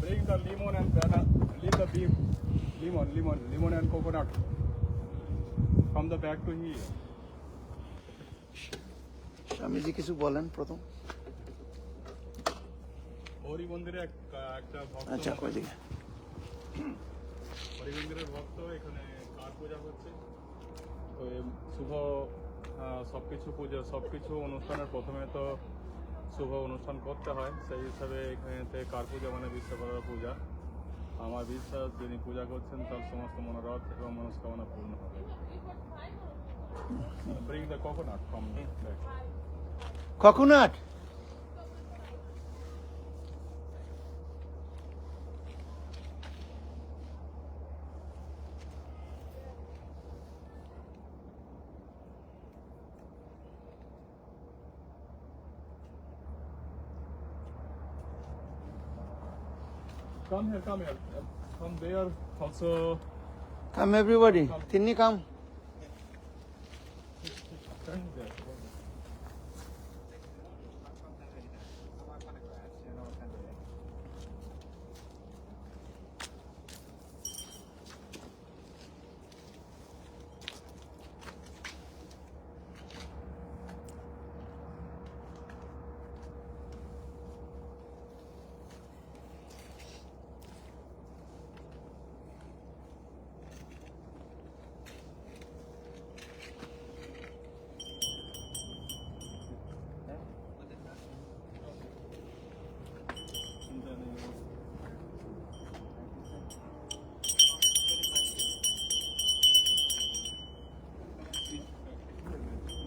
Bring the lemon and banana. Leave the beef. Lemon and coconut. From the back to here. Swamiji কিছু বলেন প্রথম। হরি মন্দিরে একটা ভক্ত, আচ্ছা ওইদিকে। হরি মন্দিরের ভক্ত, এখানে কার পূজা হচ্ছে। তো শুভ সবকিছু অনুষ্ঠানের প্রথমে তো শুভ অনুষ্ঠান করতে হয়, সেই হিসাবে এখানেতে কার পূজা মানে বিশ্বকর্মা পূজা। আমার বিশ্বাস যিনি পূজা করছেন তার সমস্ত মনোরথ এবং মনস্কামনা পূর্ণ হবে। Bring the coconut from back. Coconut. Come here. From there also. Come everybody, Tinni come. Turn there.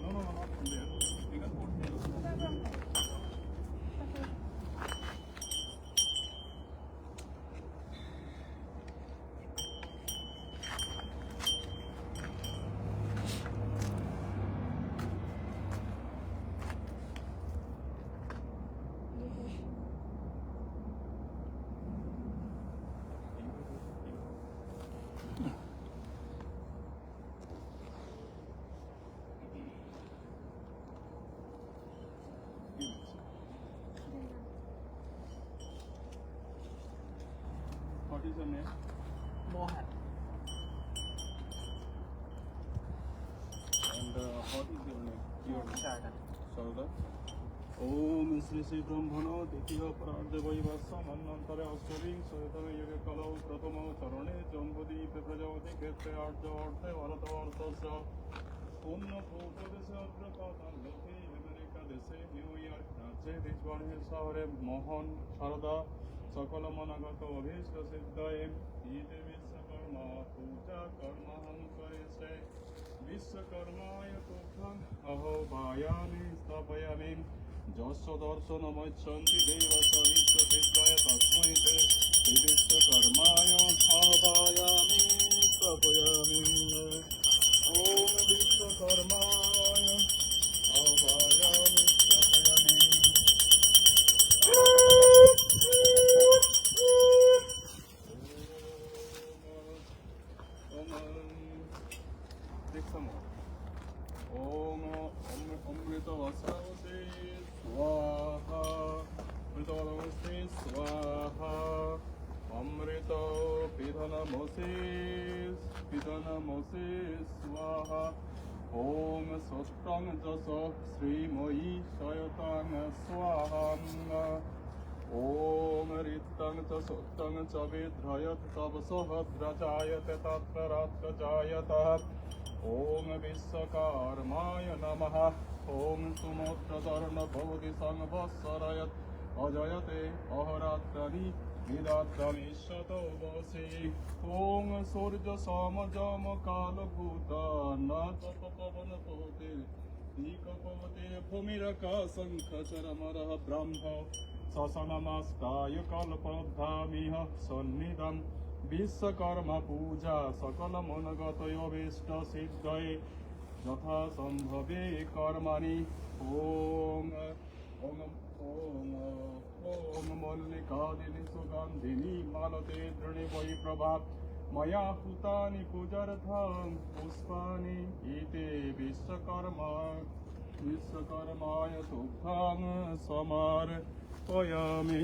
No, not from there. You can put here. What is your name? Mohan. And what is your name? Your Sarada. Sarada. ओम श्री श्री ब्रह्मणो द्वितीय परार्धे वैवस्व मन्वन्तरे अष्टमी सहितमे युगे कलौ प्रथमो चरणे जम्बुदीपे प्रजापति क्षेत्रे आर्य अर्थे भरतवर्षस्य पुण्यभूतदेशे अग्रपातं लोके America देशे न्यूयॉर्क राज्ये रिच्मण्ड शहरे मोहन सारदा सकल मनागत अभीष्ट सिद्धये ईदे विश्वकर्मा पूजा कर्महं करिष्ये विश्वकर्माय तुभ्यं अहोभायामि स्थापयामि যস্য দর্শনমৈচ্ছন্তি দেব সবিচ্ছ সিদ্ধায় তস্मै তে শ্রী বিশ্বকর্মায় আহ্বায়ামি স্থাপয়ামি ওম বিশ্বকর্মায় আহ্বায়ামি স্থাপয়ামি ओम अमृत वस्त्रवसे स्वाहा अमृतवस्ते स्वाहा अमृत पिधनमसे स्वाहा ओम सत्यं जस श्रीमयी शयतां स्वाहा ओम ऋतं च सत्यं च विध्रयत् तपसः द्रजायते तत्र रात्रजायतः ओम विश्वकर्माय नमः ओम सुमुद्रतर्ण भवति संवत्सरयत् अजयते अहरात्राणि विदात्रमीशतो वसि ओम सूर्य समजम कालभूता न तपवनपोते दीकपवते भूमिरकाशङ्खचरमरः ब्रह्म ससनमस्काय कल्पद्धामिह सन्निधम् विश्वकर्मा पूजा सकल मनगत अभीष्ट सिद्धये यथा संभवे कर्माणि ओम ओम ओम ओम मल्लिकादिनी सुगंधिनी मालते दृढ़ि वै प्रभा मया हुतानि पूजार्थं पुष्पाणि इति विश्वकर्माय तुभ्यं समर्पयामि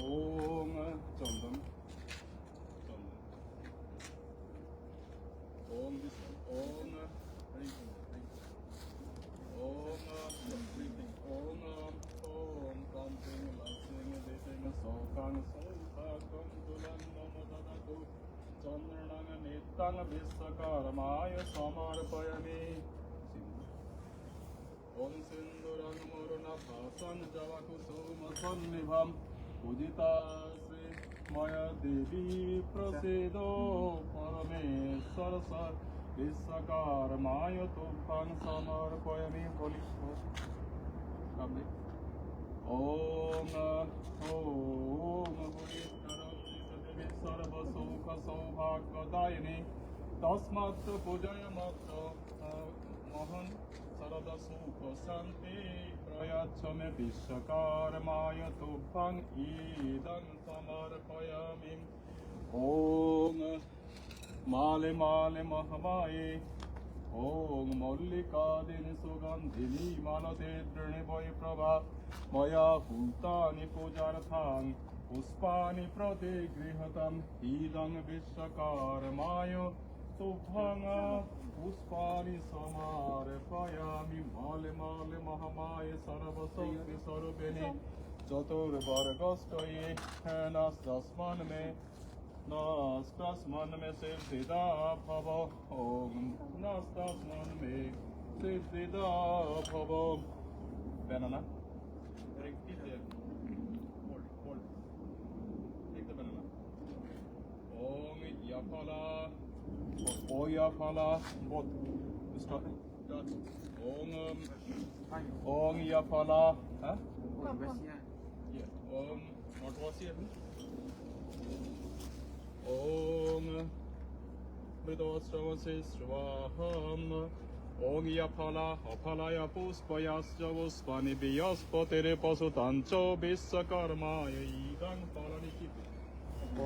ॐ चन्दन ॐ विष्णु ॐ ॐ कान्तिं लास्यं देशेन सौकां सौभागं तुलं मम ददतु चन्द्रणं नेत्तं विश्वकर्माय समर्पयामि ॐ सिन्दूरं मुरुणभासं जवकुसुमसन्निभं पूजिता श्री मया देवी प्रसीदो परमेश्वर विश्वकर्माय तुभ्यं समर्पयामि बोलि ॐ सर्वसुखसौभाग्यदायिनी तस्मात् पूजयामः महन् सर्वसुखशान्ति प्रयच्छमे विश्वकर्माय तुभ्यं इदं समर्पयामि ॐ माले माले महामाये ॐ मल्लिकादिनि सुगन्धिनि मालते तृणिवै प्रभा मया भूतानि पूजार्थां पुष्पाणि प्रतिगृहतम् इदं विश्वकर्माय तुभ्यं पुष्पाणि समर्पयामि माले माले महामाये सर्वशक्तिस्वरूपिणि चतुर्वर्गस्तये नस्तस्मन् मे नस्तस्मन् मे सिद्धिदा भव ॐ नस्तस्मन् मे सिद्धिदा भव banana keep there hold take the banana Om yapala yapala both stop Om yapala huh yeah not was here Om मृदोश्रवसे स्वाहम् Om yapala apalaya puspayascha puspani biyaspatere pasutancho vishwakarmaya idang palani kipi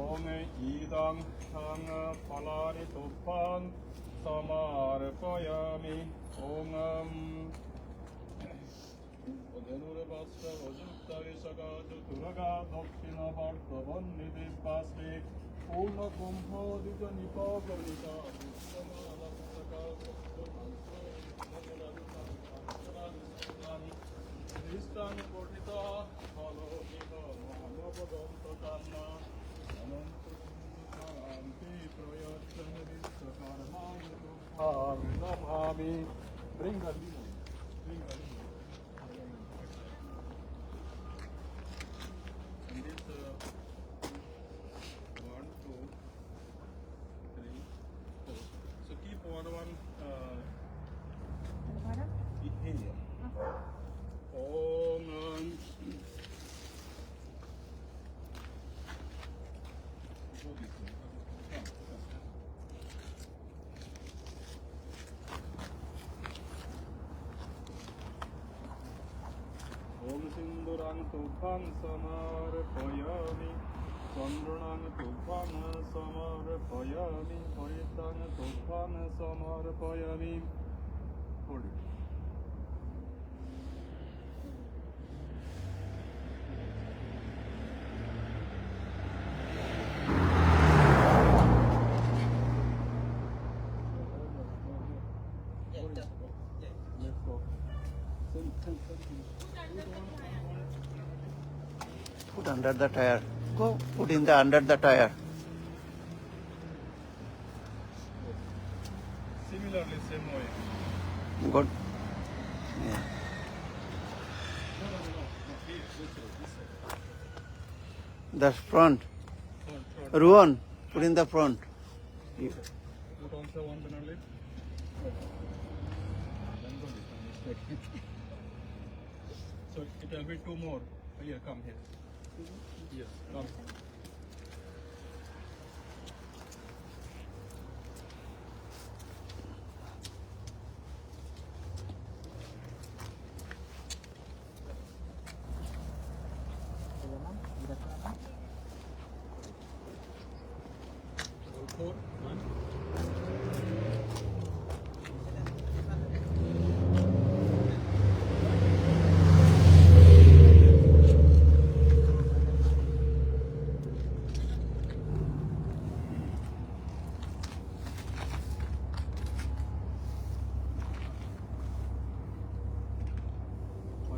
Om idang thang palani tuphang samarpayami ॐ धनुर्वस्त्र वजुक्त विशगा चतुरगा दक्षिण भक्तवन्नि दिव्यास्ते पूर्णकुम्भोदित निपगणिता विश्वमालपुस्तका दृष्टानि कोटिता फलोहित मानवदन्तकान्ना अनन्तशान्ति प्रयच्छन् विश्वकर्माय तुभ्यं Namami Bring the lemon. And this 1, 2, 3, 4. So keep one here. Om Om Sindurang Tuphang Samarpayami Chandranang Tuphang Samarpayami Paitang Tuphang Samarpayami Hold it. Let's go. Put under the tire. Go put in the under the tire. Similarly, same way. Good. Yeah. No. Here, this side. The front. Front. Ruan, put in the front. Put also one banana leaf. So it will be 2 more. Here, come here. Yes, come. Four, one.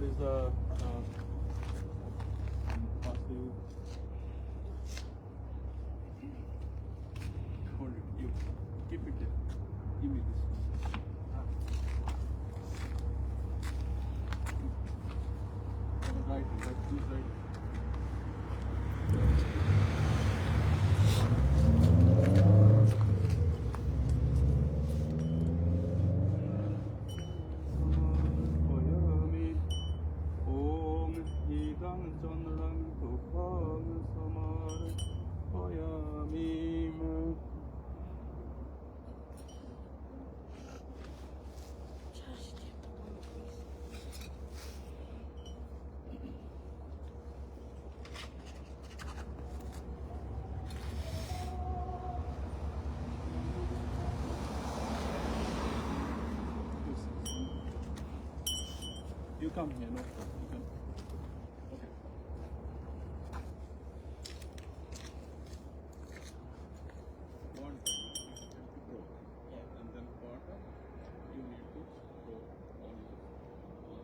is the first you hold it. You keep it there. Give me this. Right, please right. Om Hidang Chandram Tupam Samar Oyamim. You come here, no? You come. Okay. One time you have to grow. And then quarter, you need to grow on the outside.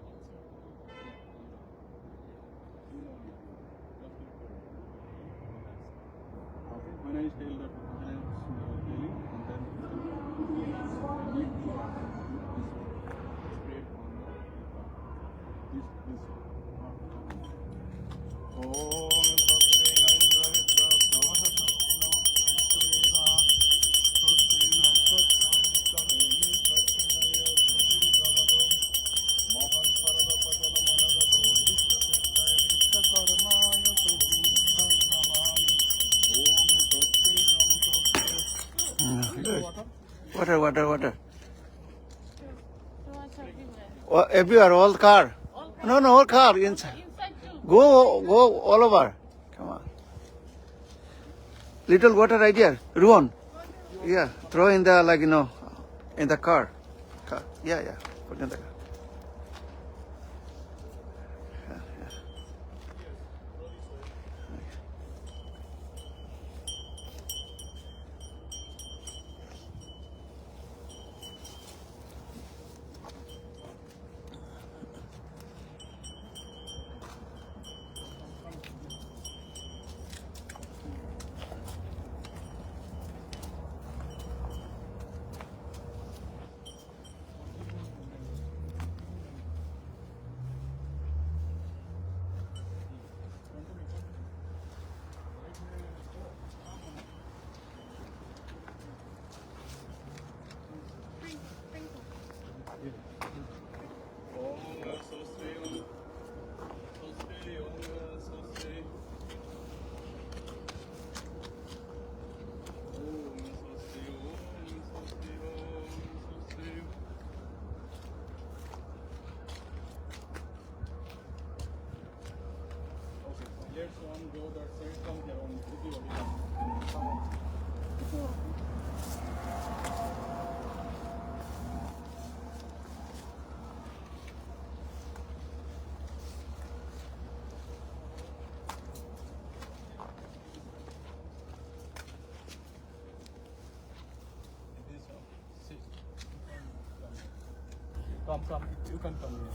You know it. Okay. When I tell that I am telling, and then you need to straight on this Om Tasvina Indravitra Savaha Tasvina Vasvina Tasvina Tasvina Tasvina Yasvina Mohan Sarada Pajala Managata Vishakritaya Vishakarmaya Subham Namami Om Tasvina Tasvina Water. Oh, everywhere, all car. No, all car inside. Inside too. Go all over. Come on. Little water right here. Ruan. Yeah, throw in the, in the car. Yeah. Put in the car. Let's one go that side, come here on come on. This one. Sit. Come. You can come here.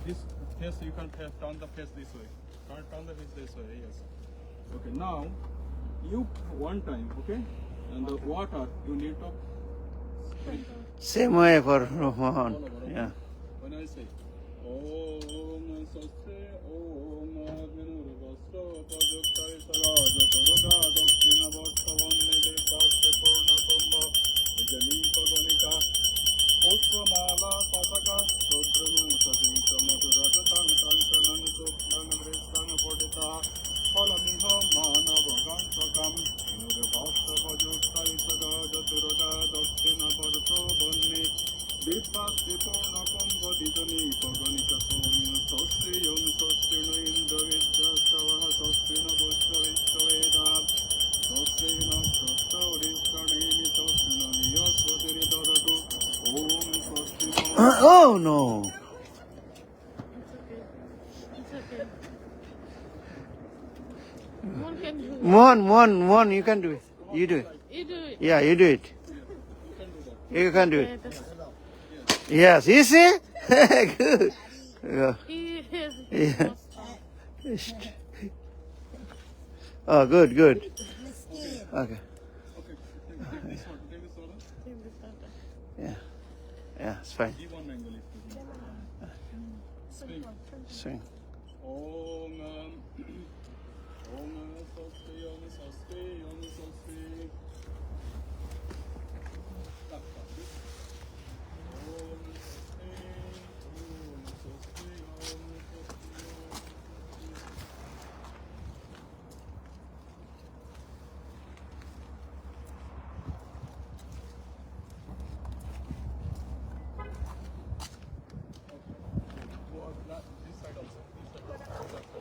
This face you can turn the face this way. Turn the face this way. Yes. Okay. Now you one time. Okay. And the water you need to sprinkle. Same way for Rohan. All over, okay? Yeah. When I say Om Sastre Om Adminur Vastra Pajuktai Saraja Turuga Dokshina Vastavanne Devaste Purna Tumba Vijani Paganika Pushpamala Pasaka Sudrunu Sadita Madhurata Tankantanan Suktan Vristana Podita Palamiha Mana Bhagantakam Inure Vasta Pajuktai Saraja Turuga Dokshina Vastu Bunni Dipasti Purna Kumbha Didani Paganika Somya Sastri Yom Sastri No Indra Vidya Savaha Sastri No Bushra Vishvaveda Sastri No Shasta Urishkanini Sastri No Niyasvatiri Dadatu Om Sastri No Oh no. It's okay. One can do it. Mohan, you can do it. You do it. You do it. Yeah, you do it. You can do Yeah, it. that's Yes, you see? Good. Yeah. He has Yeah. mustache. Oh, good, good. Okay. Okay, take this one. Take this one. Take this out. Yeah. Yeah, it's fine. Give one mango leaf to me. Speak. Swing. Om Om Swasti Om Swasti Om Swasti. Stop, stop. Om Swasti Om Swasti Om Swasti. This side also. This side also.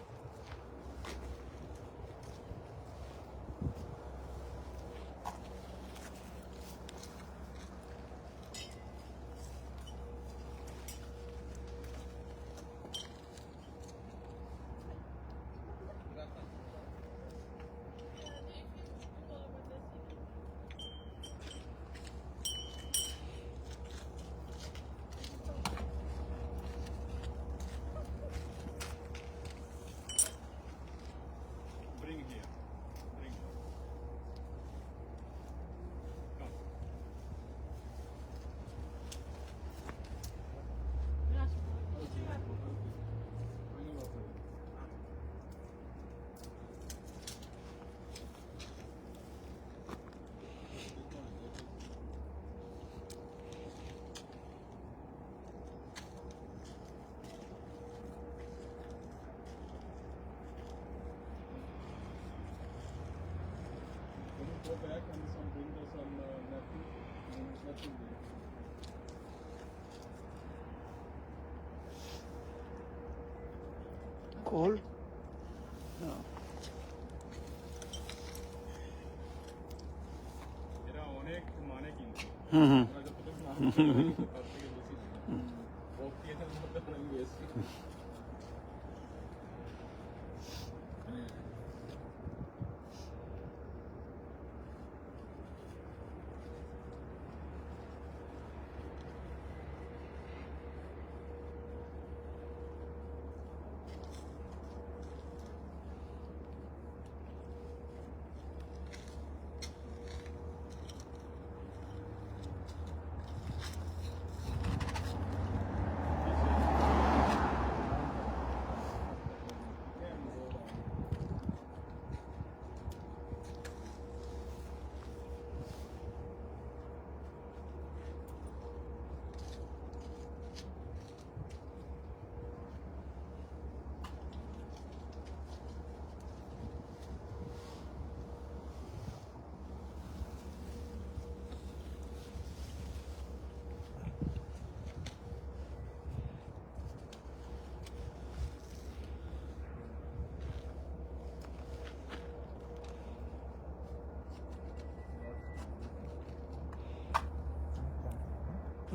Bring here. Bring. Come. Yes. Bring it over. When you go back and some bring us some nothing there. Cold? No. এরা অনেক মানে কিন্তু হুম হুম আমরা যতটুকু মানে করি, তার থেকে বেশি বক্তিয়ার মধ্যে অনেক বেশি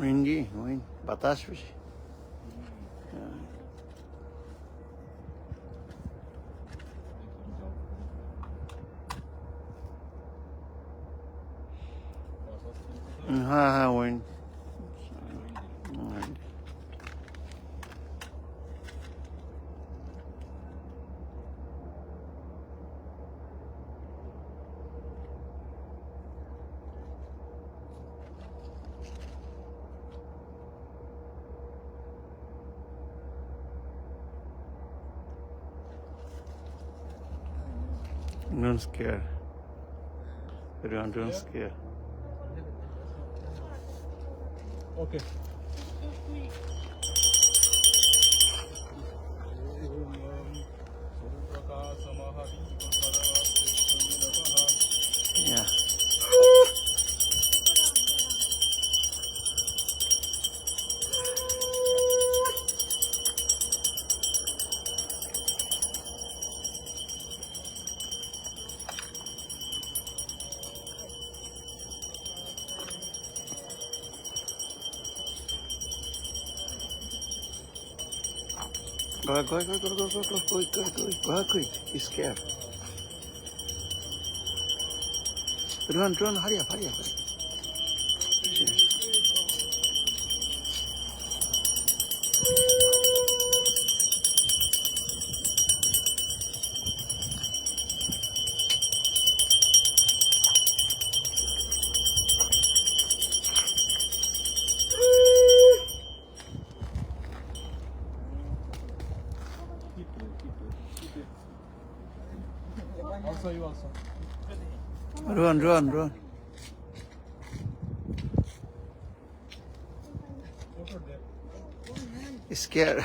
windy, wind, বাতাস বেশি হ্যাঁ হ্যাঁ wind. Wind. Don't scare. Everyone, don't scare. Okay Yeah. Go ahead, go quick. He's scared. Run, hurry up. also, you also. Run. Photo there. Scared.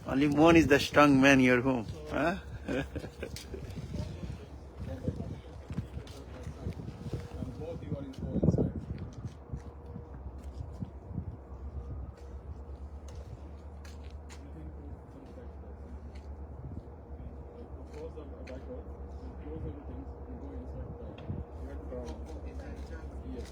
Only one is the strong man here home. Huh? And both you are in four inside. Close the back door, close everything, and go inside the red brown. Yes. Yes.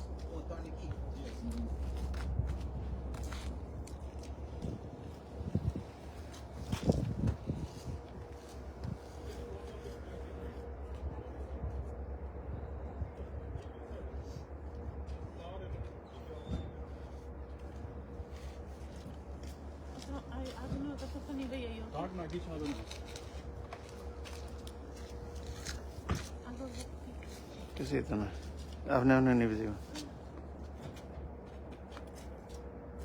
I don't know, that's a funny day. Dark na কিছু হবে না। কিছুই তো না আপনি নিবে যাবেন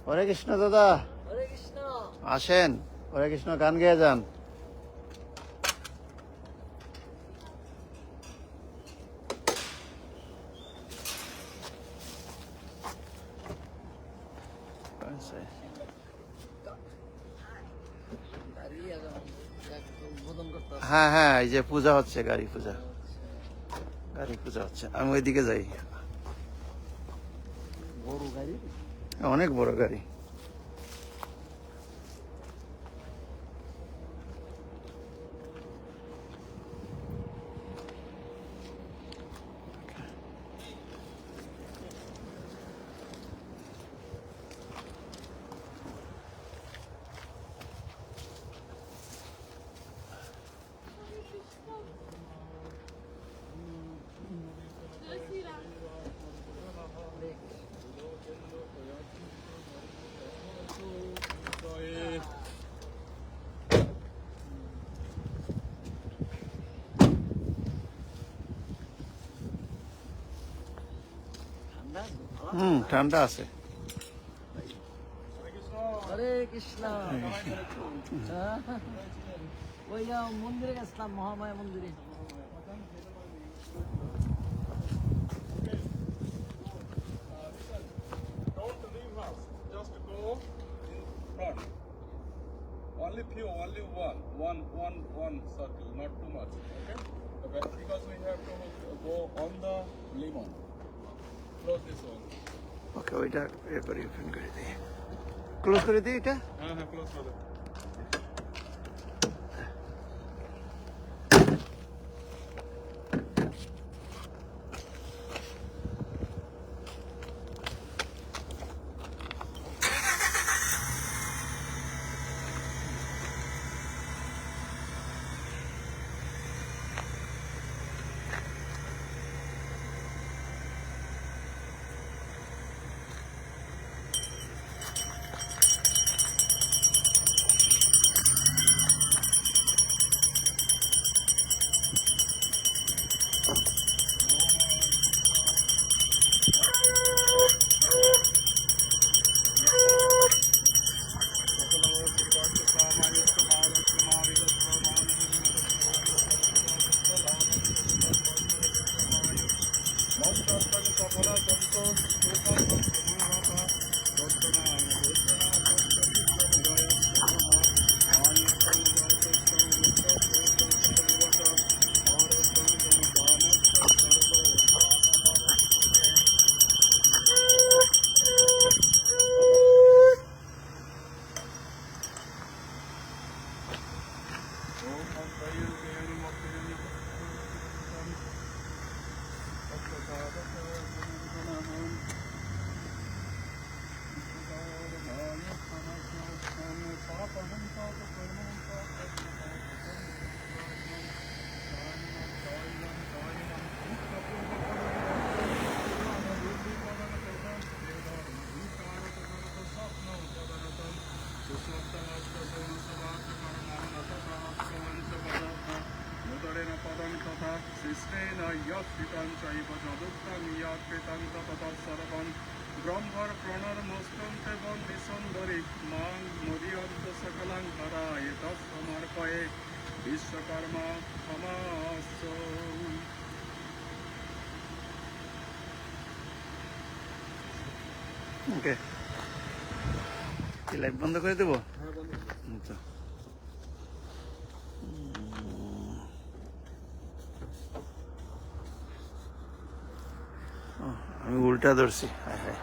হরে কৃষ্ণ দাদা হরে কৃষ্ণ। আসেন হরে কৃষ্ণ গান গেয়ে যান দাঁড়িয়ে একদম উদ্বোধন করতে হবে। হ্যাঁ এই যে পূজা হচ্ছে গাড়ি পূজা হচ্ছে আমি ওইদিকে যাই বড় গাড়ি। অনেক বড় গাড়ি ঠান্ডা আছে হরে কৃষ্ণ। হ্যাঁ। ওই যে মন্দিরে গেছিলাম, মহামায়া মন্দিরে। Don't leave house. Just go in front. Only few, only one circle, not too much. Okay? Because we have to go on the lemon. Close this one. ওকে ওইটা করে ওপেন করে দিই ক্লোজ করে দিই এটা হ্যাঁ, close করে দাও। স্মৃতাং চৈব যদুক্তাং ইয়াকৃতাং ততঃসর্বং ব্রহ্মর প্রণরমস্তন্তে বন্দে সুন্দরী মাং মদিয়ন্ত সকলাং হরায় তৎসমর্পয়ে বিশ্বকর্মা ক্ষমাস্য। ওকে, কি লাইট বন্ধ করে দেবো? আচ্ছা। ও, আমি উল্টা ধরছি। হায় হায়,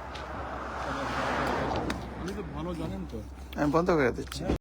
আপনি তো ভালো জানেন তো। আমি বন্ধ করে দিচ্ছি।